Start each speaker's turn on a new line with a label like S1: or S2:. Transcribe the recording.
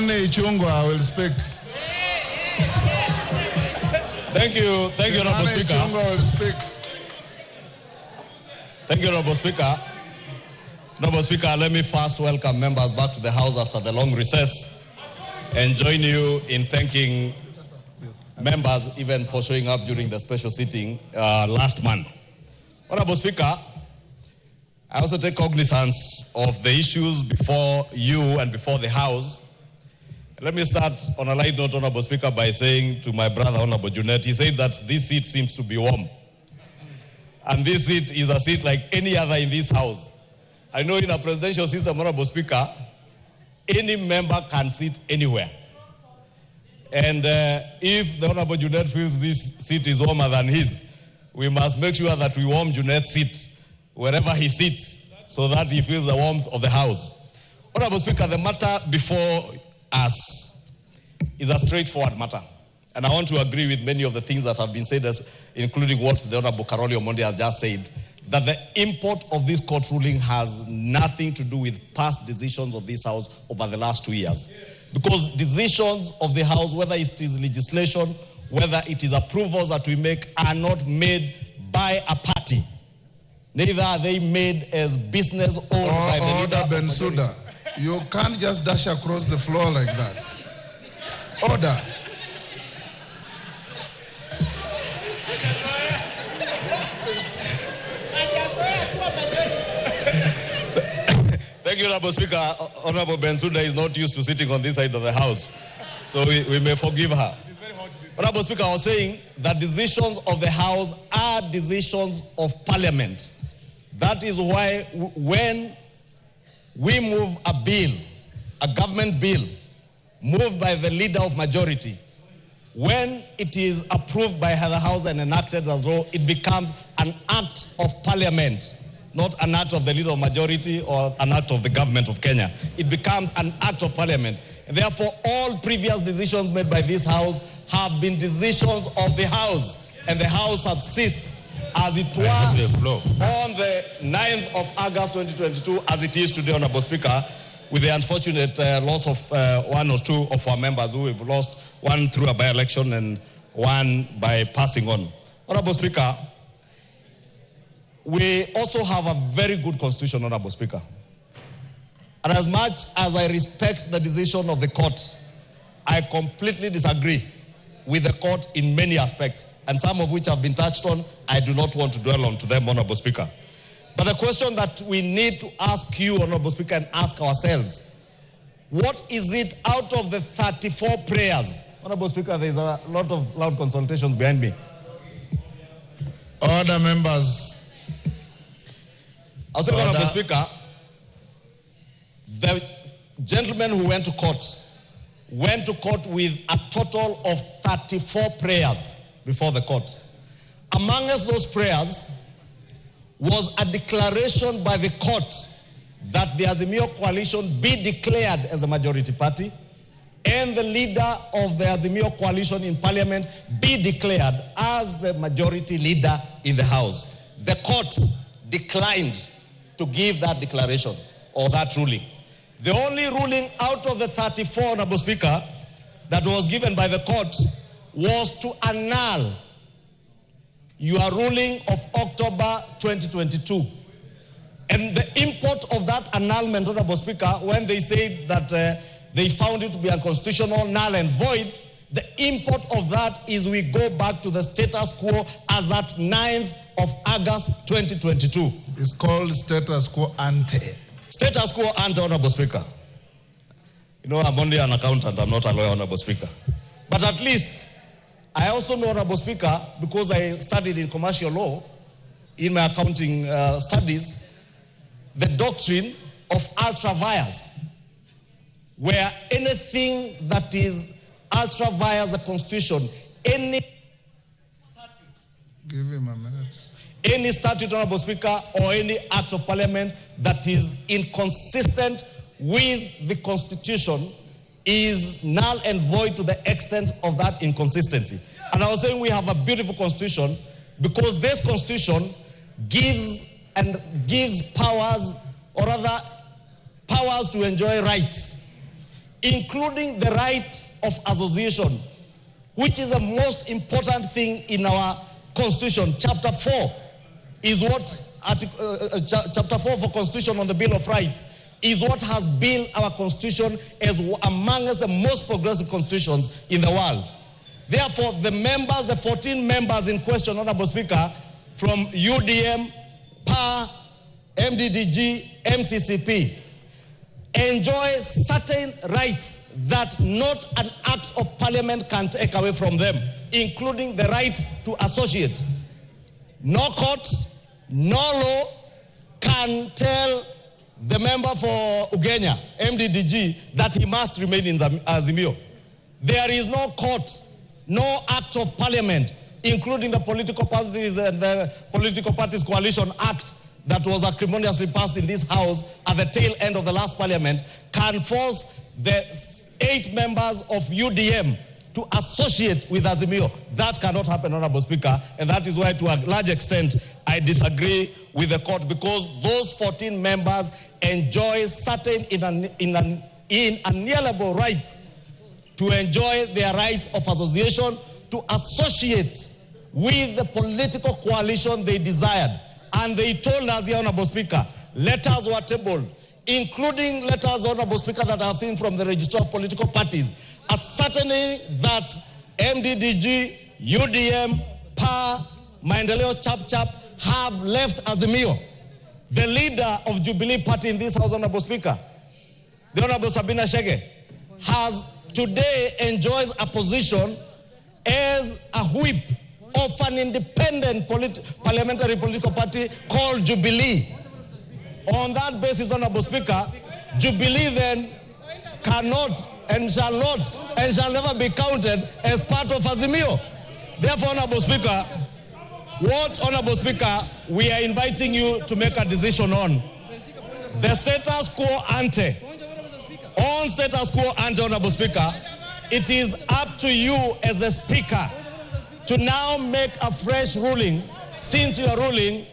S1: Kimani Ichung'wah will speak.
S2: Thank you, Honorable Speaker.
S1: Ichung'wah will speak.
S2: Thank you, Honorable Speaker. Honorable Speaker, let me first welcome members back to the House after the long recess and join you in thanking members even for showing up during the special sitting last month. Honorable Speaker, I also take cognizance of the issues before you and before the House. Let me start on a light note, Honorable Speaker, by saying to my brother, Honorable Junet, he said that this seat seems to be warm. And this seat is a seat like any other in this House. I know in a presidential system, Honorable Speaker, any member can sit anywhere. And if the Honorable Junet feels this seat is warmer than his, we must make sure that we warm Junet's seat wherever he sits so that he feels the warmth of the House. Honorable Speaker, the matter before us is a straightforward matter. And I want to agree with many of the things that have been said, including what the Honorable Karoli Omondi has just said, that the import of this court ruling has nothing to do with past decisions of this House over the last 2 years. Because decisions of the House, whether it is legislation, whether it is approvals that we make, are not made by a party. Neither are they made as business owned by the leader.
S1: Order, Bensouda. You can't just dash across the floor like that. Order.
S2: Thank you, Honorable Speaker. Honorable Bensouda is not used to sitting on this side of the House, so we may forgive her. Honorable Speaker, I was saying that decisions of the House are decisions of Parliament. That is why when we move a bill, a government bill, moved by the leader of majority, when it is approved by the House and enacted as law, it becomes an act of Parliament, not an act of the leader of majority or an act of the government of Kenya. It becomes an act of Parliament. And therefore, all previous decisions made by this House have been decisions of the House, and the House subsists as it were on the 9th of August 2022 as it is today, Honorable Speaker, with the unfortunate loss of one or two of our members who have lost, one through a by-election and one by passing on. Honorable Speaker, we also have a very good constitution, Honorable Speaker. And as much as I respect the decision of the court, I completely disagree with the court in many aspects, and some of which have been touched on. I do not want to dwell on to them, Honorable Speaker. But the question that we need to ask you, Honorable Speaker, and ask ourselves, what is it out of the 34 prayers? Honorable Speaker, there is a lot of loud consultations behind me.
S1: Order, members.
S2: I was saying, Honorable Speaker, the gentleman who went to court with a total of 34 prayers before the court. Amongst those prayers was a declaration by the court that the Azimio coalition be declared as a majority party and the leader of the Azimio coalition in Parliament be declared as the majority leader in the House. The court declined to give that declaration or that ruling. The only ruling out of the 34, Honorable Speaker, that was given by the court was to annul your ruling of October 2022. And the import of that annulment, Honorable Speaker, when they said that they found it to be unconstitutional, null and void, the import of that is we go back to the status quo as at 9th of August 2022.
S1: It's called status quo ante.
S2: Status quo ante, Honorable Speaker. You know, I'm only an accountant, I'm not a lawyer, Honorable Speaker. But at least, I also know, Honorable Speaker, because I studied in commercial law, in my accounting studies, the doctrine of ultra vires, where anything that is ultra vires the Constitution, any statute,
S1: give him a minute.
S2: Any statute, Honorable Speaker, or any act of Parliament that is inconsistent with the Constitution is null and void to the extent of that inconsistency. And I was saying we have a beautiful Constitution because this Constitution gives powers, or rather powers to enjoy rights. including the right of association, which is the most important thing in our Constitution. Chapter 4 is what, Chapter 4 for Constitution on the Bill of Rights is what has built our Constitution as amongst the most progressive constitutions in the world. Therefore, the members, the 14 members in question, Honorable Speaker, from UDM, PA, MDDG, MCCP, enjoy certain rights that not an act of parliament can take away from them, including the right to associate. No court, no law can tell the member for Ugenya, MDDG, that he must remain in the Azimio. There is no court, no act of parliament, including the Political Parties and the Political Parties Coalition Act that was acrimoniously passed in this House at the tail end of the last parliament, can force the 8 members of UDM to associate with Azimio. That cannot happen, Honorable Speaker, and that is why, to a large extent, I disagree with the court, because those 14 members enjoy certain inalienable rights to enjoy their rights of association, to associate with the political coalition they desired. And they told us, the Honorable Speaker, letters were tabled, including letters, Honorable Speaker, that I have seen from the Registrar of Political Parties, ascertaining that MDDG, UDM, PA, Maendeleo Chap have left Azimio. The leader of Jubilee Party in this House, Honorable Speaker, the Honorable Sabina Chege, has today enjoys a position as a whip of an independent parliamentary political party called Jubilee. On that basis, Honorable Speaker, Jubilee then cannot and shall not and shall never be counted as part of Azimio. Therefore, Honorable Speaker, Honorable Speaker, we are inviting you to make a decision on the status quo ante. On status quo ante, Honorable Speaker, it is up to you as a Speaker to now make a fresh ruling, since your ruling